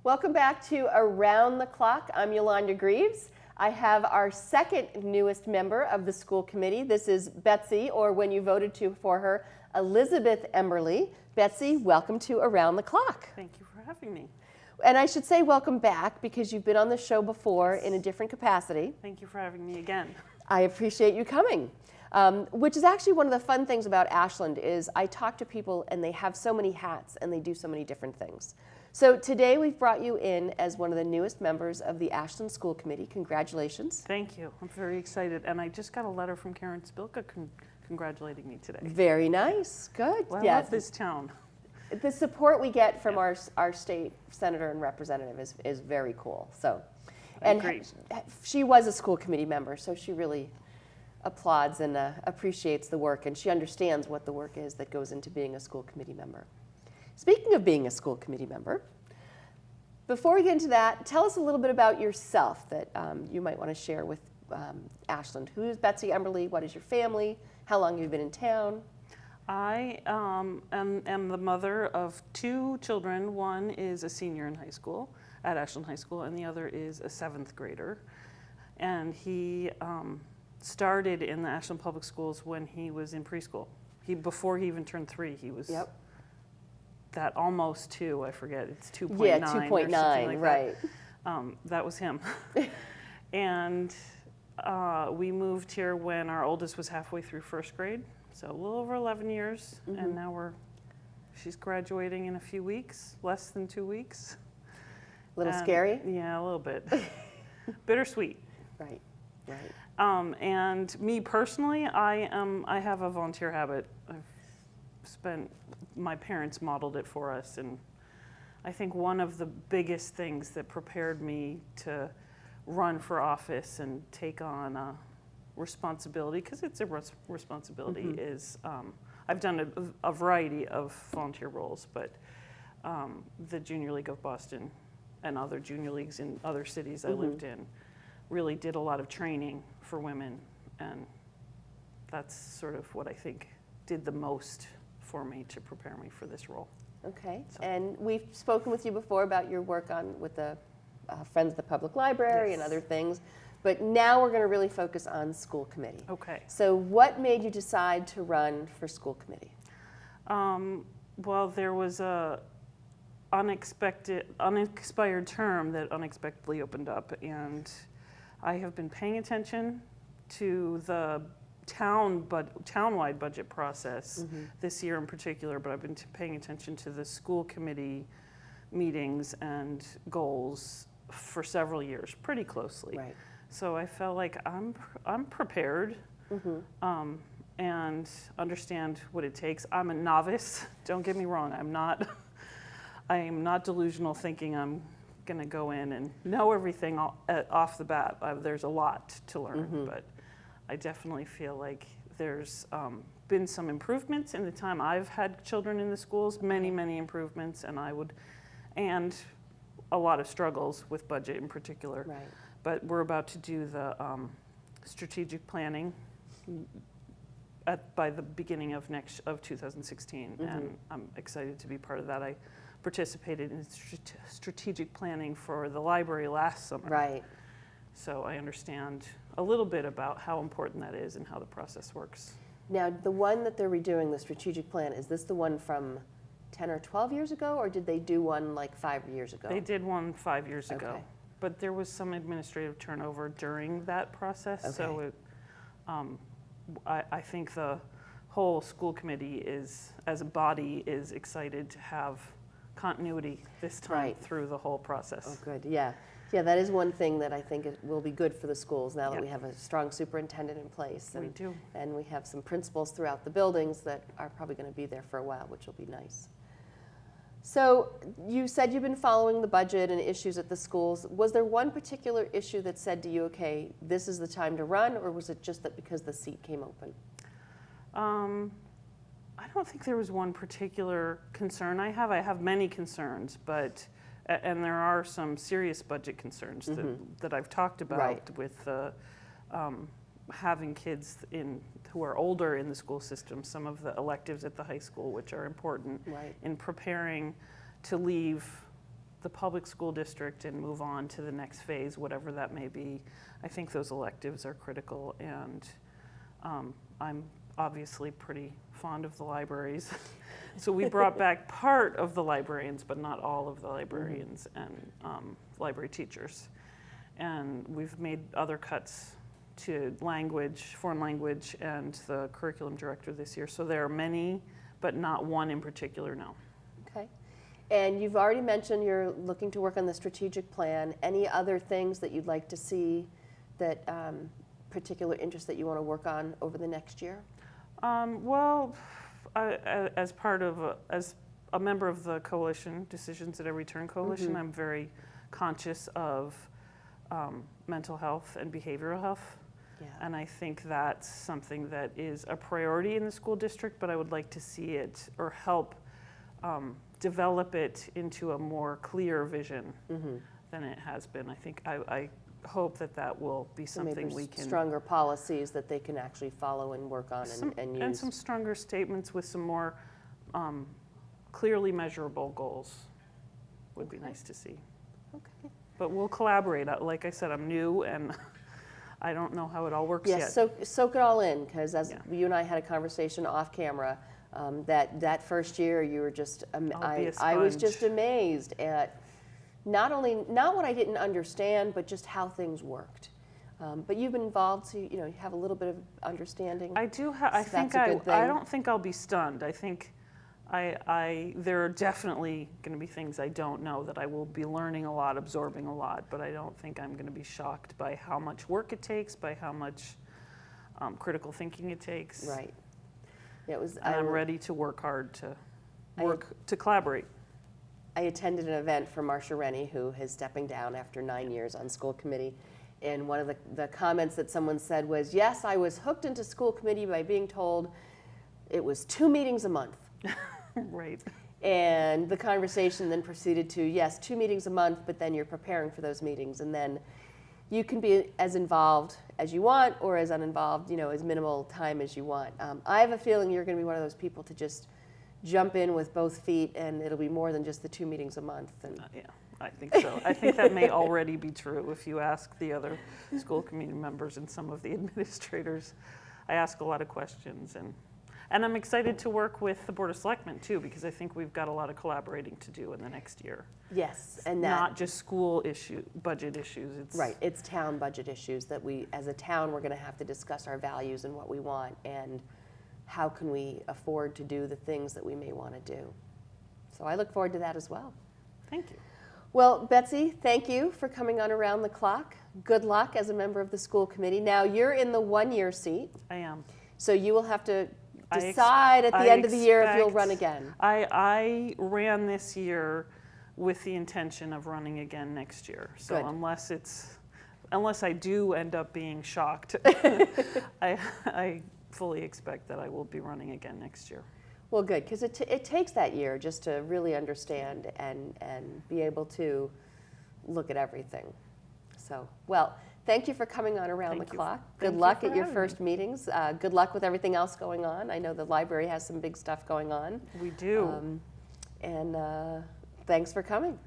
Welcome back to Around the Clock. I'm Yolanda Greaves. I have our second newest member of the school committee. This is Betsy, or when you voted for her, Elizabeth Emberley. Betsy, welcome to Around the Clock. Thank you for having me. And I should say welcome back because you've been on the show before in a different capacity. Thank you for having me again. I appreciate you coming. Which is actually one of the fun things about Ashland is I talk to people and they have so many hats and they do so many different things. So today we've brought you in as one of the newest members of the Ashland School Committee. Congratulations. Thank you. I'm very excited. And I just got a letter from Karen Spilka congratulating me today. Very nice. Good. Well, I love this town. The support we get from our state senator and representative is very cool. So, and she was a school committee member, so she really applauds and appreciates the work, and she understands what the work is that goes into being a school committee member. Speaking of being a school committee member, before we get into that, tell us a little bit about yourself that you might want to share with Ashland. Who is Betsy Emberley? What is your family? How long have you been in town? I am the mother of two children. One is a senior in high school at Ashland High School, and the other is a 7th grader. And he started in the Ashland Public Schools when he was in preschool. Before he even turned 3, he was that almost 2, I forget, it's 2.9. Yeah, 2.9, like right. That was him. And we moved here when our oldest was halfway through 1st grade, so a little over 11 years, and now she's graduating in a few weeks, less than 2 weeks. A little scary? Yeah, a little bit. Bittersweet. Right, right. And me personally, I have a volunteer habit. My parents modeled it for us, and I think one of the biggest things that prepared me to run for office and take on responsibility, because it's a responsibility, is I've done a variety of volunteer roles, but the Junior League of Boston and other junior leagues in other cities I lived in really did a lot of training for women, and that's sort of what I think did the most for me to prepare me for this role. Okay, so. And we've spoken with you before about your work with the Friends of the Public Library and other things, but now we're going to really focus on school committee. Okay. So what made you decide to run for school committee? Well, there was a unexpired term that unexpectedly opened up, and I have been paying attention to the townwide budget process this year in particular, but I've been paying attention to the school committee meetings and goals for several years, pretty closely. Right. So I felt like I'm prepared and understand what it takes. I'm a novice. Don't get me wrong. I am not delusional thinking I'm going to go in and know everything off the bat. There's a lot to learn, but I definitely feel like there's been some improvements in the time I've had children in the schools, many improvements, and a lot of struggles with budget in particular. Right. But we're about to do the strategic planning by the beginning of 2016, and I'm excited to be part of that. I participated in strategic planning for the library last summer. Right. So I understand a little bit about how important that is and how the process works. Now, the one that they're redoing, the strategic plan, is this the one from 10 or 12 years ago, or did they do one like 5 years ago? They did one 5 years ago, but there was some administrative turnover during that process, so I think the whole school committee as a body, is excited to have continuity this time through the whole process. Oh, good, yeah. Yeah, that is one thing that I think will be good for the schools now that we have a strong superintendent in place. And, we do. And we have some principals throughout the buildings that are probably going to be there for a while, which will be nice. So you said you've been following the budget and issues at the schools. Was there one particular issue that said to you, okay, this is the time to run, or was it just that because the seat came open? I don't think there was one particular concern I have. I have many concerns, and there are some serious budget concerns that I've talked about with having kids who are older in the school system, some of the electives at the high school, which are important in preparing to leave the public school district and move on to the next phase, whatever that may be. I think those electives are critical, and I'm obviously pretty fond of the libraries. So we brought back part of the librarians, but not all of the librarians and library teachers. And we've made other cuts to language, foreign language, and the curriculum director this year. So there are many, but not one in particular, no. Okay. And you've already mentioned you're looking to work on the strategic plan. Any other things that you'd like to see, that particular interest that you want to work on over the next year? Well, as a member of the coalition, Decisions at Every Turn coalition, I'm very conscious of mental health and behavioral health. Yeah. And I think that's something that is a priority in the school district, but I would like to see it, or help develop it into a more clear vision than it has been. I think I hope that will be something maybe we can... stronger policies that they can actually follow and work on and use. And some stronger statements with some more clearly measurable goals would be nice to see. Okay. But we'll collaborate. Like I said, I'm new and I don't know how it all works yet. Yes, soak it all in, because as you and I had a conversation off camera, that first year you were just, I was just amazed at not what I didn't understand, but just how things worked. But you've been involved, so you have a little bit of understanding. I do have. I don't think I'll be stunned. I think there are definitely going to be things I don't know that I will be learning a lot, absorbing a lot. But I don't think I'm going to be shocked by how much work it takes, by how much critical thinking it takes. Right. Yeah, I'm ready to work hard to collaborate. I attended an event for Marcia Rennie, who is stepping down after 9 years on school committee. And one of the comments that someone said was, yes, I was hooked into school committee by being told it was 2 meetings a month. Right. And the conversation then proceeded to, yes, 2 meetings a month, but then you're preparing for those meetings. And then you can be as involved as you want, or as uninvolved, as minimal time as you want. I have a feeling you're going to be one of those people to just jump in with both feet, and it'll be more than just the 2 meetings a month. And yeah, I think so. I think that may already be true if you ask the other school committee members and some of the administrators. I ask a lot of questions, and I'm excited to work with the Board of Selectmen too, because I think we've got a lot of collaborating to do in the next year. Yes, and not just school budget issues. It's town budget issues that we, as a town, we're going to have to discuss our values and what we want, and how can we afford to do the things that we may want to do. So I look forward to that as well. Thank you. Well, Betsy, thank you for coming on Around the Clock. Good luck as a member of the school committee. Now, you're in the 1-year seat. I am. So you will have to decide at the end of the year if you'll run again. I ran this year with the intention of running again next year. So Good. unless I do end up being shocked, I fully expect that I will be running again next year. Well, good, because it takes that year just to really understand and be able to look at everything. So, well, thank you for coming on Around the Clock. Good luck at your first meetings. Good luck with everything else going on. I know the library has some big stuff going on. We do. And thanks for coming.